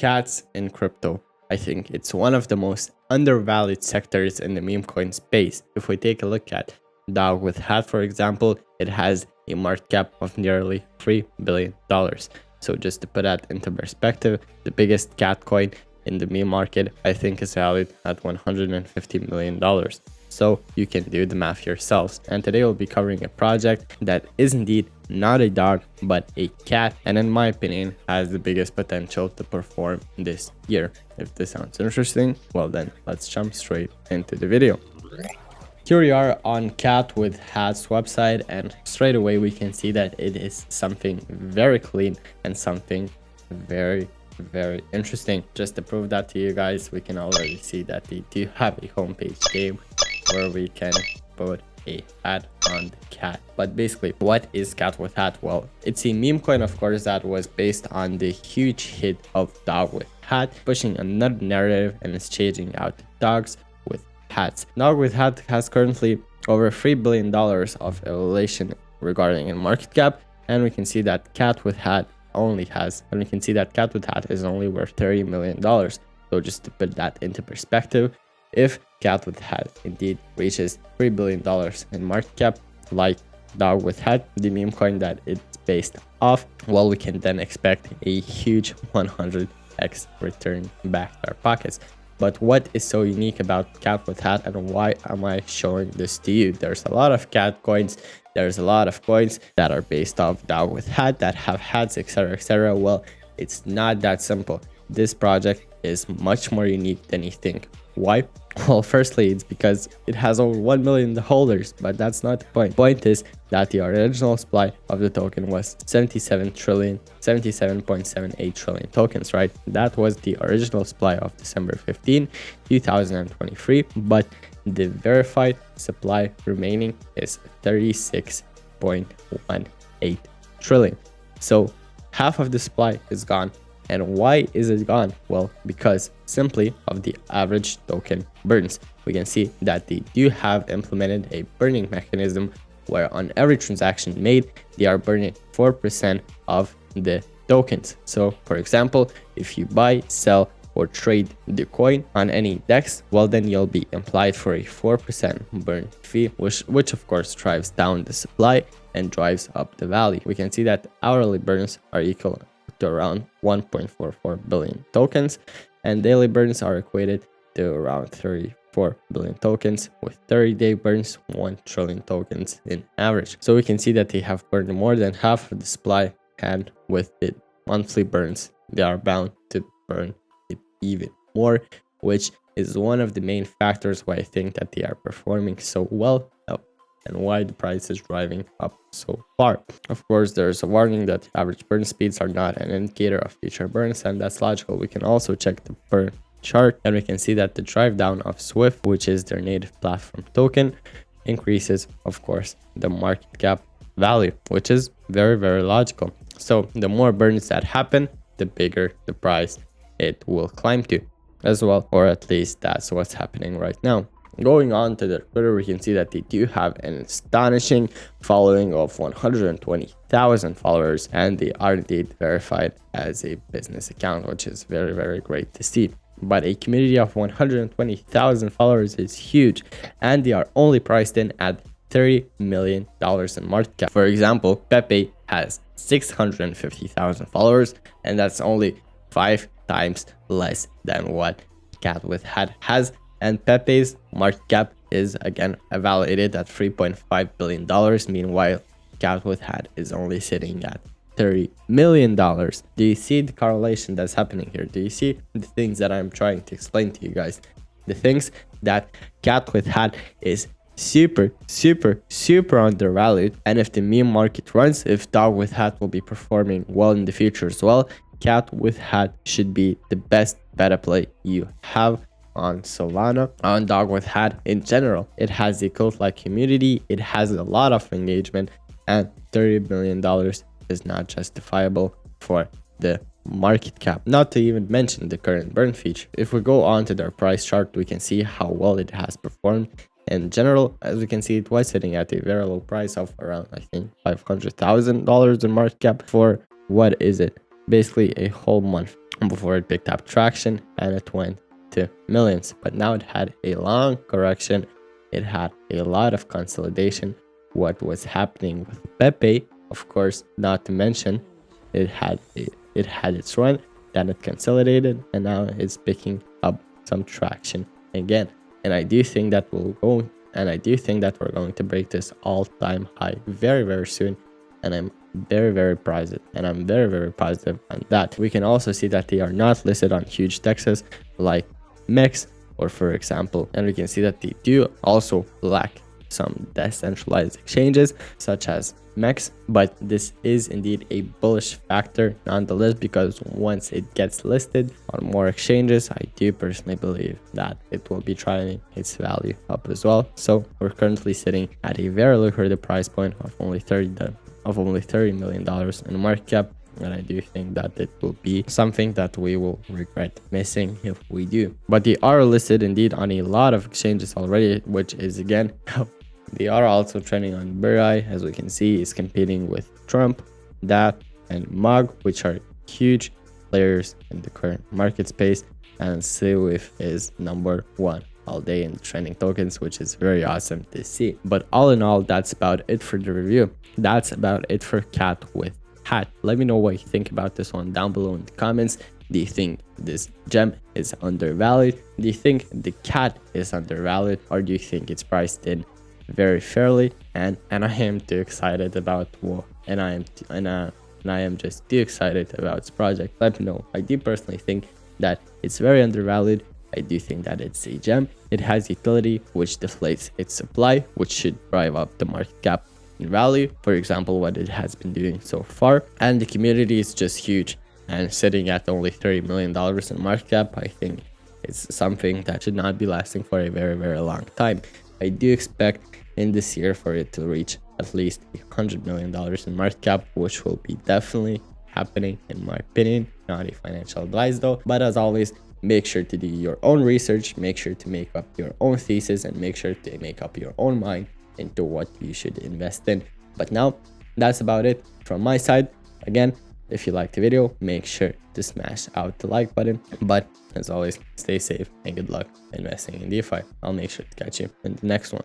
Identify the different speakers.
Speaker 1: cats in crypto. I think it's one of the most undervalued sectors in the meme coin space. If we take a look at Dogwifhat, for example, it has a market cap of nearly $3 billion. So just to put that into perspective, the biggest cat coin in the meme market, I think, is valued at $150 million. So you can do the math yourselves. And today we'll be covering a project that is indeed not a dog, but a cat, and in my opinion, has the biggest potential to perform this year. If this sounds interesting, well then, let's jump straight into the video. Here we are on Catwifhat's website, and straight away we can see that it is something very clean and something very interesting. Just to prove that to you guys, we can already see that they do have a homepage game where we can put a hat on the cat. But basically, what is Catwifhat? Well, it's a meme coin, of course, that was based on the huge hit of Dogwifhat, pushing another narrative and is changing out dogs with hats. Dogwifhat has currently over $3 billion of evaluation regarding a market cap, and we can see that Catwifhat is only worth $30 million. So just to put that into perspective, if Catwifhat indeed reaches $3 billion in market cap, like Dogwifhat, the meme coin that it's based off, well, we can then expect a huge 100x return back to our pockets. But what is so unique about Catwifhat, and why am I showing this to you? There's a lot of cat coins. There's a lot of coins that are based off Dogwifhat that have hats, etc, etc. Well, it's not that simple. This project is much more unique than you think. Why? Well, firstly, it's because it has over 1 million holders, but that's not the point. The point is that the original supply of the token was 77.78 trillion tokens, right? That was the original supply of December 15, 2023, but the verified supply remaining is 36.18 trillion. So half of the supply is gone. And why is it gone? Well, because simply of the average token burns. We can see that they do have implemented a burning mechanism where on every transaction made, they are burning 4% of the tokens. So for example, if you buy, sell, or trade the coin on any DEX, well then you'll be implied for a 4% burn fee, which of course drives down the supply and drives up the value. We can see that hourly burns are equal to around 1.44 billion tokens, and daily burns are equated to around 34 billion tokens, with 30-day burns 1 trillion tokens in average. So we can see that they have burned more than half of the supply, and with the monthly burns, they are bound to burn it even more, which is one of the main factors why I think that they are performing so well and why the price is driving up so far. Of course, there's a warning that average burn speeds are not an indicator of future burns, and that's logical. We can also check the burn chart, and we can see that the drive down of SWIFT, which is their native platform token, increases, of course, the market cap value, which is very logical. So the more burns that happen, the bigger the price it will climb to as well, or at least that's what's happening right now. Going on to their Twitter, we can see that they do have an astonishing following of 120,000 followers, and they are indeed verified as a business account, which is very great to see. But a community of 120,000 followers is huge, and they are only priced in at $30 million in market cap. For example, Pepe has 650,000 followers, and that's only 5 times less than what Catwifhat has. And Pepe's market cap is again evaluated at $3.5 billion. Meanwhile, Catwifhat is only sitting at $30 million. Do you see the correlation that's happening here? Do you see the things that I'm trying to explain to you guys? The things that Catwifhat is super undervalued, and if the meme market runs, if Dogwifhat will be performing well in the future as well, Catwifhat should be the best beta play you have on Solana, on Dogwifhat in general. It has a cult-like community, it has a lot of engagement, and $30 million is not justifiable for the market cap, not to even mention the current burn feature. If we go on to their price chart, we can see how well it has performed. In general, as we can see, it was sitting at a very low price of around, I think, $500,000 in market cap for, what is it, basically a whole month. before it picked up traction and it went to millions. But now it had a long correction. It had a lot of consolidation. What was happening with Pepe, of course, not to mention, it had its run, then it consolidated, and now it's picking up some traction again. And I do think that we're going to break this all-time high very, very soon. And I'm very positive, on that. We can also see that they are not listed on huge dexes like MEX or for example, and we can see that they do also lack some decentralized exchanges such as MEX, but this is indeed a bullish factor nonetheless, because once it gets listed on more exchanges, I do personally believe that it will be trying its value up as well. So we're currently sitting at a very lucrative price point of only $30 million in market cap, and I do think that it will be something that we will regret missing if we do. But they are listed indeed on a lot of exchanges already, which is again they are also trending on Burai, as we can see, is competing with Trump, DAT, and MOG, which are huge players in the current market space, and CWIF is number one all day in trending tokens, which is very awesome to see. But all in all, that's about it for the review. That's about it for Catwifhat. Let me know what you think about this one down below in the comments. Do you think this gem is undervalued? Do you think the cat is undervalued, or do you think it's priced in very fairly? And I am too excited about I am just too excited about this project. Let me know. I do personally think that it's very undervalued. I do think that it's a gem. It has utility, which deflates its supply, which should drive up the market cap in value, for example, what it has been doing so far. And the community is just huge, and sitting at only $30 million in market cap, I think it's something that should not be lasting for a very long time. I do expect in this year for it to reach at least $100 million in market cap, which will be definitely happening in my opinion. Not a financial advice though, but as always, make sure to do your own research, make sure to make up your own thesis, and make sure to make up your own mind into what you should invest in. But now that's about it from my side. Again, if you liked the video, make sure to smash out the like button. But as always, stay safe and good luck investing in DeFi. I'll make sure to catch you in the next one.